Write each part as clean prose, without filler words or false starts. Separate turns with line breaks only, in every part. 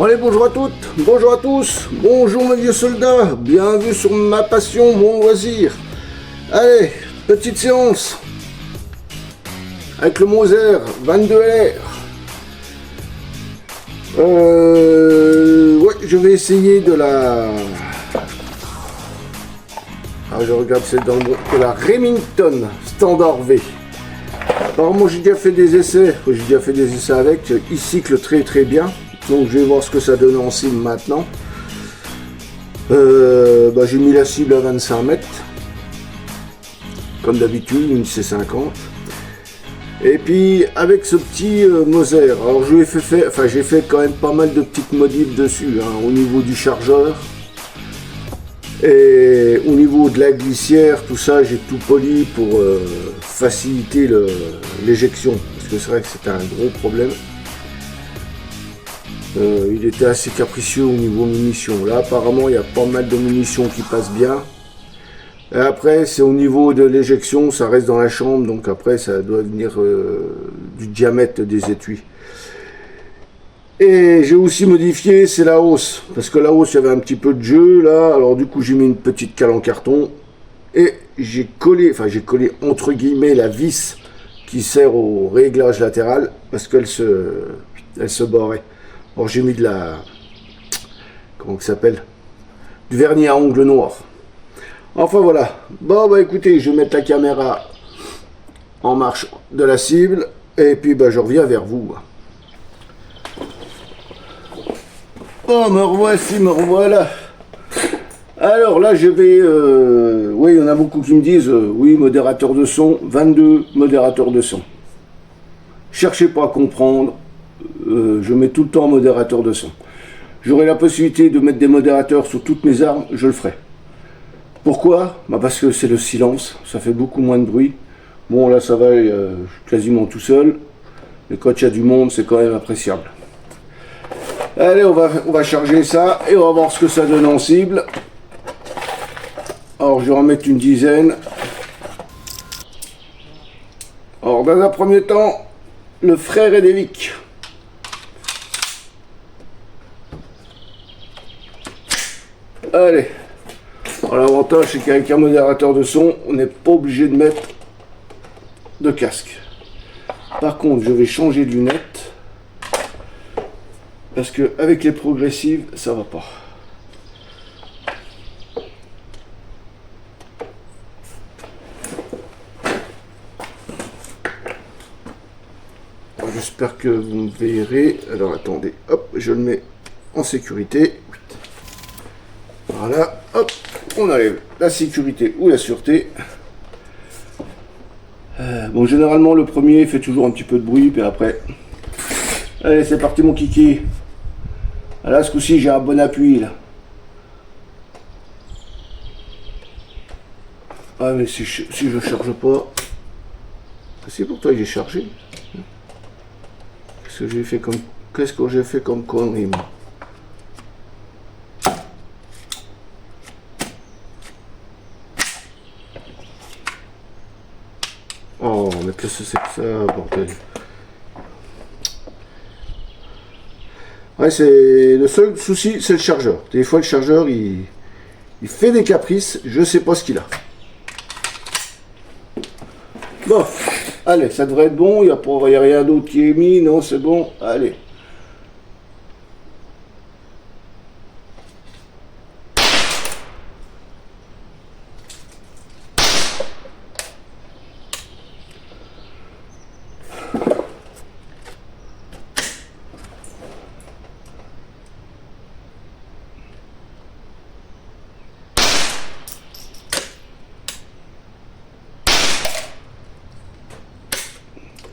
Bon allez, bonjour à toutes, bonjour à tous, bonjour mes vieux soldats, bienvenue sur ma passion, mon loisir. Allez, petite séance avec le Moser 22 LR. Ouais, je vais essayer de la... Ah, je regarde, c'est dans de la Remington Standard V. Apparemment, j'ai déjà fait des essais, avec, il cycle très très bien. Donc je vais voir ce que ça donne en cible maintenant. J'ai mis la cible à 25 mètres. Comme d'habitude, une C50. Et puis avec ce petit Moser, alors j'ai fait quand même pas mal de petites modifs dessus, hein, au niveau du chargeur. Et au niveau de la glissière, tout ça, j'ai tout poli pour faciliter l'éjection. Parce que c'est vrai que c'était un gros problème. Il était assez capricieux au niveau munitions. Là, apparemment, il y a pas mal de munitions qui passent bien. Et après, c'est au niveau de l'éjection, ça reste dans la chambre. Donc après, ça doit venir du diamètre des étuis. Et j'ai aussi modifié, c'est la hausse. Parce que la hausse, il y avait un petit peu de jeu, là. Alors du coup, j'ai mis une petite cale en carton. Et j'ai collé entre guillemets la vis qui sert au réglage latéral. Parce qu'elle se barrait. Alors j'ai mis de la... Comment ça s'appelle? Du vernis à ongles noir. Enfin voilà. Bon bah écoutez, je vais mettre la caméra en marche de la cible. Et puis je reviens vers vous. Oh, me revoici, me revoilà. Alors là je vais... Oui, il y en a beaucoup qui me disent, oui, modérateur de son, 22 modérateurs de son. Cherchez pas à comprendre. Je mets tout le temps modérateur de son. J'aurai la possibilité de mettre des modérateurs sur toutes mes armes, je le ferai. Pourquoi? Parce que c'est le silence, ça fait beaucoup moins de bruit. Bon là ça va, je suis quasiment tout seul. Mais quand il y a du monde, c'est quand même appréciable. Allez, on va charger ça et on va voir ce que ça donne en cible. Alors je vais en mettre une dizaine. Alors dans un premier temps, le frère Edévic. Allez, l'avantage c'est qu'avec un modérateur de son, on n'est pas obligé de mettre de casque. Par contre, je vais changer de lunettes parce que avec les progressives, ça va pas. J'espère que vous me verrez. Alors attendez, hop, je le mets en sécurité. Voilà, hop, on enlève la sécurité ou la sûreté. Bon, généralement, le premier fait toujours un petit peu de bruit, puis après... Allez, c'est parti, mon kiki. Là, ce coup-ci, j'ai un bon appui, là. Ah, mais si je charge pas... C'est pour toi que j'ai chargé. Qu'est-ce que j'ai fait comme connerie, moi? Oh, mais qu'est-ce que c'est que ça, bordel? Ouais, c'est le seul souci, c'est le chargeur. Des fois, le chargeur, il fait des caprices. Je sais pas ce qu'il a. Bon, allez, ça devrait être bon. Il n'y a rien d'autre qui est mis. Non, c'est bon. Allez.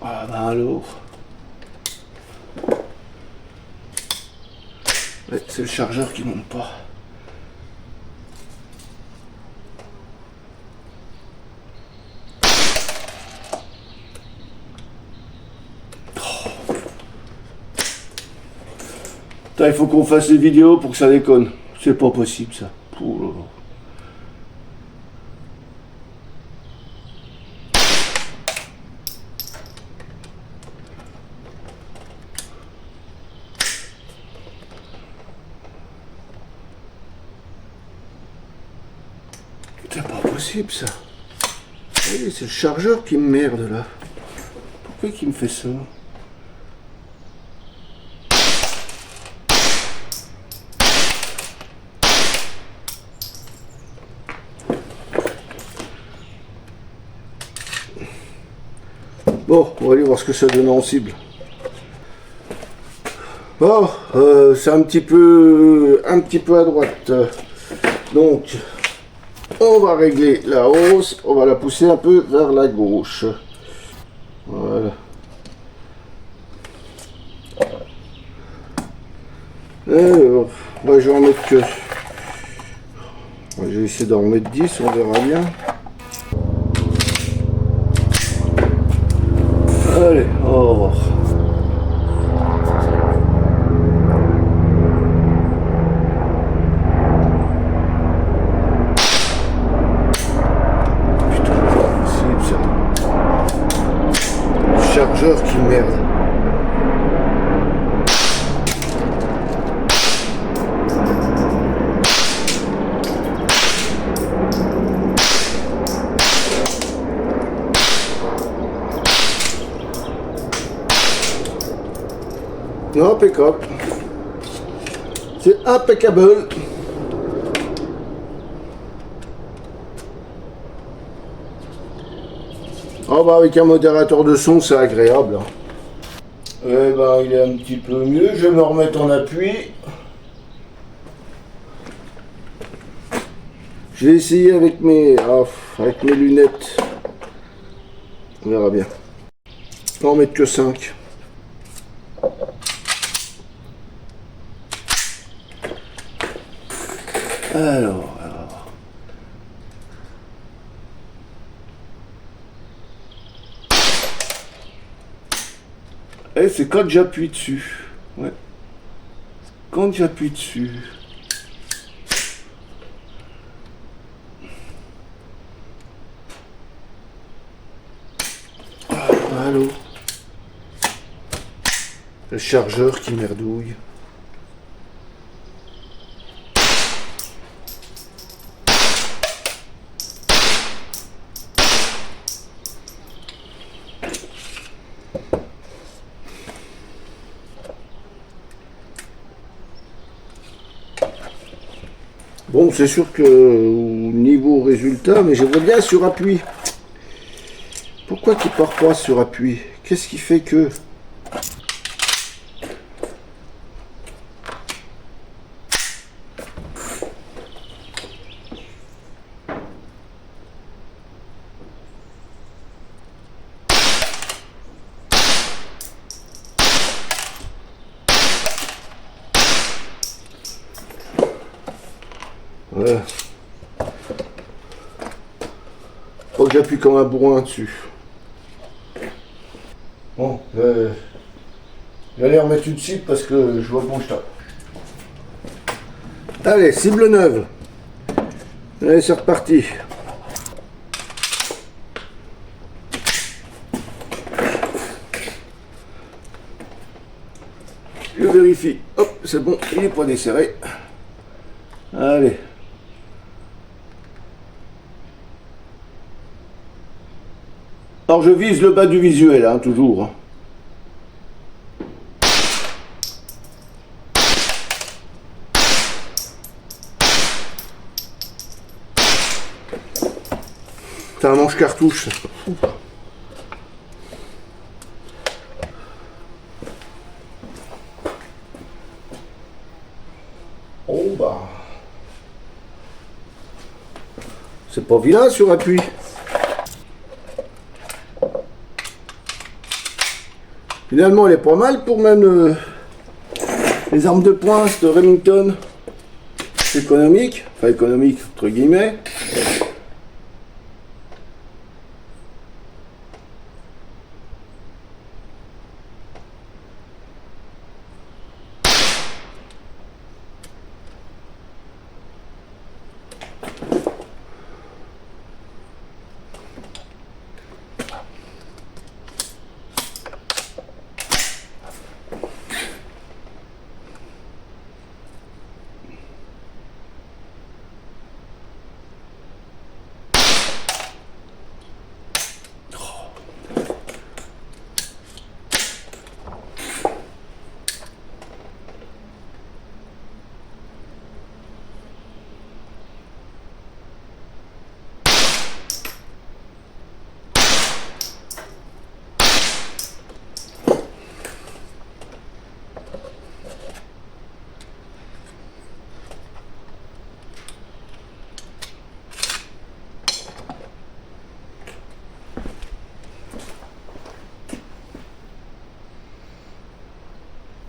Ah alors. Ouais, c'est le chargeur qui monte pas. Putain, il faut qu'on fasse des vidéos pour que ça déconne. C'est pas possible ça. Pouh. possible ça. Oui, c'est le chargeur qui me merde là. Pourquoi il me fait ça? Bon, on va aller voir ce que ça donne en cible. Bon, c'est un petit peu à droite. Donc, on va régler la hausse, on va la pousser un peu vers la gauche. Voilà. Alors, bah, je vais en mettre que... Je vais essayer d'en remettre 10, on verra bien. Allez, au revoir. Putain, c'est ça. Le chargeur qui merde. Impeccable. C'est impeccable. Ah bah avec un modérateur de son c'est agréable. Hein. Eh ben il est un petit peu mieux. Je vais me remettre en appui. Je vais essayer avec mes lunettes. On verra bien. Je peux en mettre que 5. Alors. Et c'est quand j'appuie dessus. Ouais. Quand j'appuie dessus. Allô. Le chargeur qui merdouille. Bon, c'est sûr que au niveau résultat, mais j'aimerais bien sur appui. Pourquoi tu pars pas sur appui? Qu'est-ce qui fait que... Voilà. Faut que j'appuie comme un bourrin dessus. Bon, j'allais remettre une cible parce que je vois bon je tape. Allez, cible neuve. Allez, c'est reparti. Je vérifie. Hop, c'est bon, il n'est pas desserré. Allez. Alors je vise le bas du visuel, hein, toujours. Hein. C'est un manche cartouche. Oh bah. C'est pas vilain sur appui. Finalement, elle est pas mal pour même les armes de poing de Remington. C'est économique, enfin économique entre guillemets.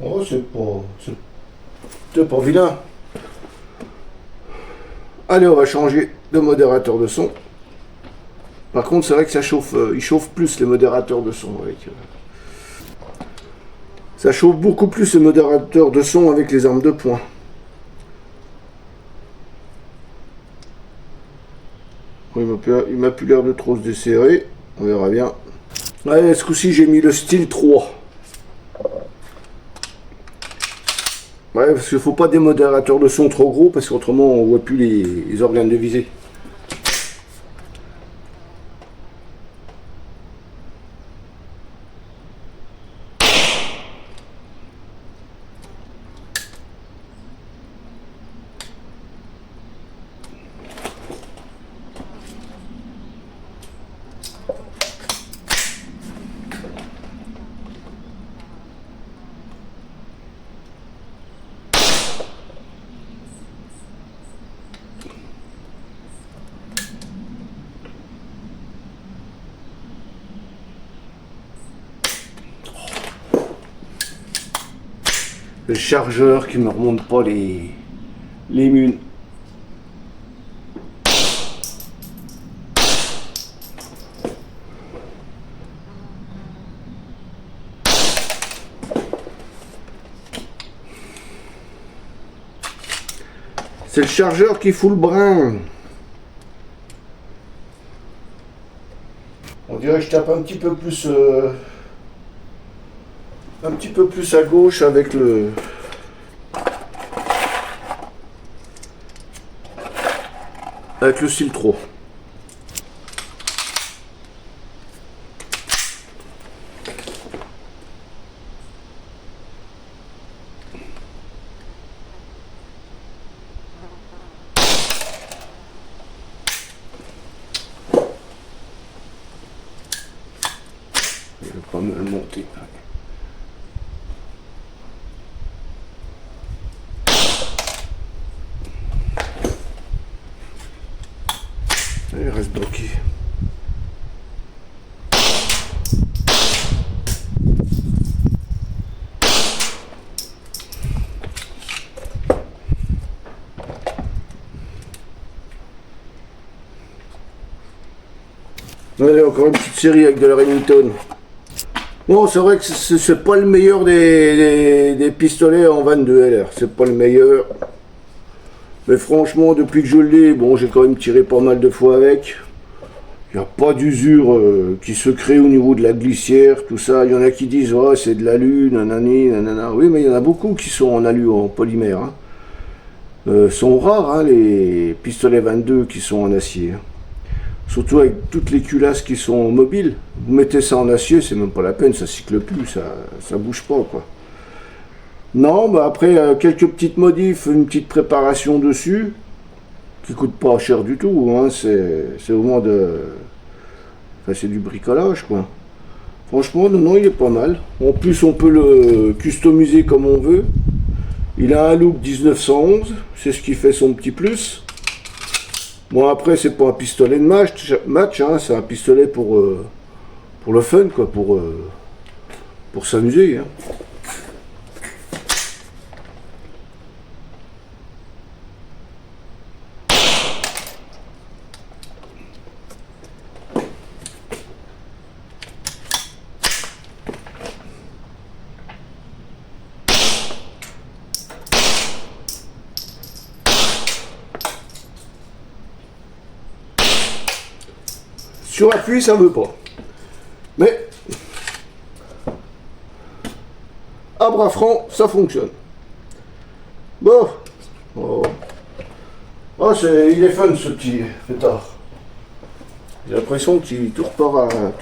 Oh, c'est pas vilain. Allez, on va changer de modérateur de son. Par contre, c'est vrai que ça chauffe, il chauffe plus les modérateurs de son avec. Ça chauffe beaucoup plus les modérateurs de son avec les armes de poing. Il m'a plus l'air de trop se desserrer. On verra bien. Allez, ce coup-ci, j'ai mis le style 3. Ouais, parce qu'il ne faut pas des modérateurs de son trop gros, parce qu'autrement, on ne voit plus les organes de visée. Le chargeur qui ne me remonte pas les munes. C'est le chargeur qui fout le brin. On dirait que je tape un petit peu plus à gauche avec le style 3. Il va pas mal monter. Il reste bloqué. Allez, encore une petite série avec de la Remington. Bon, c'est vrai que c'est pas le meilleur des pistolets en 22 LR. C'est pas le meilleur. Mais franchement, depuis que je l'ai, bon, j'ai quand même tiré pas mal de fois avec. Il n'y a pas d'usure qui se crée au niveau de la glissière, tout ça. Il y en a qui disent, ouais, c'est de l'alu, nanani, nanana. Oui, mais il y en a beaucoup qui sont en alu, en polymère. Sont rares, hein, les pistolets 22 qui sont en acier. Surtout avec toutes les culasses qui sont mobiles. Vous mettez ça en acier, c'est même pas la peine, ça cycle plus, ça bouge pas, quoi. Non, bah après, quelques petites modifs, une petite préparation dessus, qui coûte pas cher du tout, hein, c'est au moins enfin, c'est du bricolage, quoi. Franchement, non, il est pas mal. En plus, on peut le customiser comme on veut. Il a un look 1911, c'est ce qui fait son petit plus. Bon, après, c'est pas un pistolet de match hein, c'est un pistolet pour le fun, quoi, pour s'amuser. Hein. Sur appui, ça veut pas. Mais à bras franc, ça fonctionne. Bon. Oh. Oh, il est fun ce petit pétard. J'ai l'impression qu'il tout repart à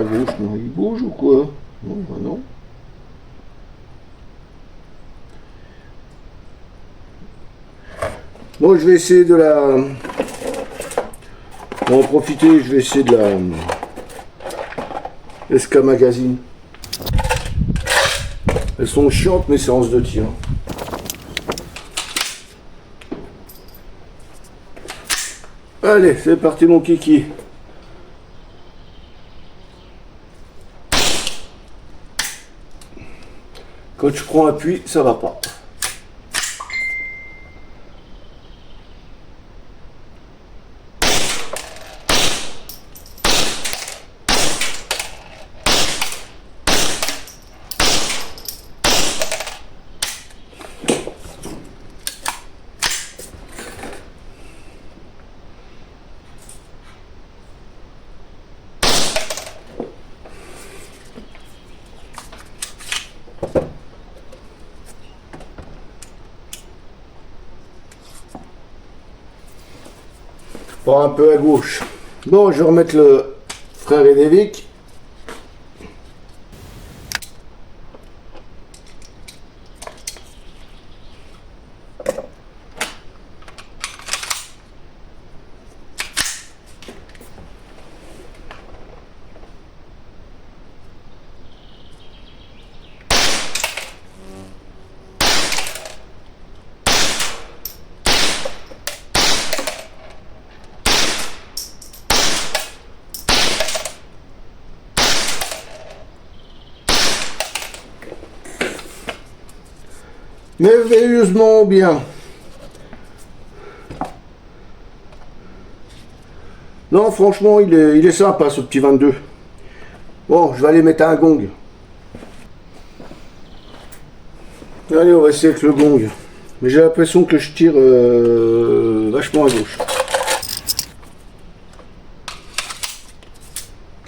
gauche. Non, il bouge ou quoi? Non, bah non. Bon, je vais essayer de la... On va en profiter, je vais essayer de la SK Magazine. Elles sont chiantes mes séances de tir. Allez, c'est parti mon kiki. Quand je prends appui, ça va pas. Bon, un peu à gauche. Bon, je vais remettre le frère Edevic. Merveilleusement bien. Non, franchement, il est sympa ce petit 22. Bon, je vais aller mettre un gong. Allez, on va essayer avec le gong. Mais j'ai l'impression que je tire vachement à gauche.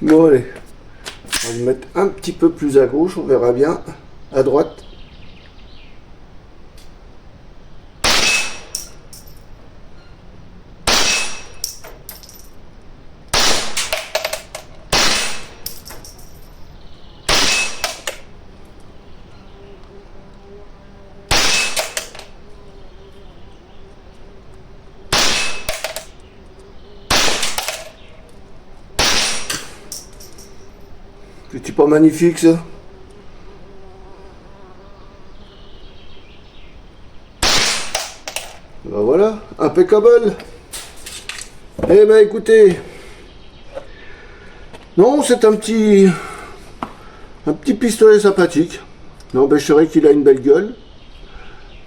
Bon, allez. On va le mettre un petit peu plus à gauche, on verra bien. À droite. C'est pas magnifique ça? Ben voilà, impeccable. Eh ben écoutez, non, c'est un petit pistolet sympathique. N'empêcherait qu'il a une belle gueule.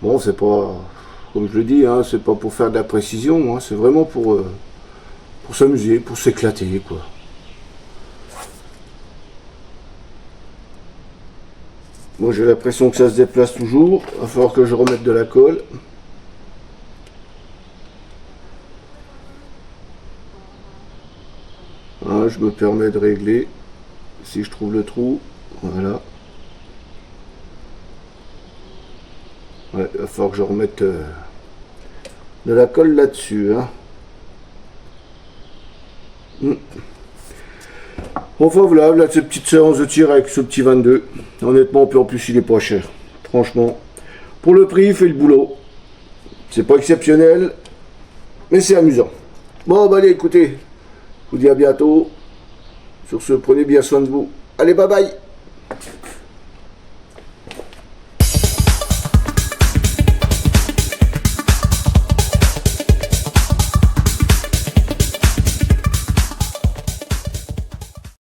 Bon, c'est pas, comme je le dis, hein, c'est pas pour faire de la précision, hein, c'est vraiment pour s'amuser, pour s'éclater, quoi. Moi j'ai l'impression que ça se déplace toujours, il va falloir que je remette de la colle. Hein, je me permets de régler si je trouve le trou, voilà. Ouais, il va falloir que je remette de la colle là-dessus. Hein. Enfin voilà, là cette petite séance de tir avec ce petit 22. Honnêtement, puis en plus il est pas cher. Franchement, pour le prix, il fait le boulot. C'est pas exceptionnel, mais c'est amusant. Bon, bah allez, écoutez, je vous dis à bientôt. Sur ce, prenez bien soin de vous. Allez, bye bye.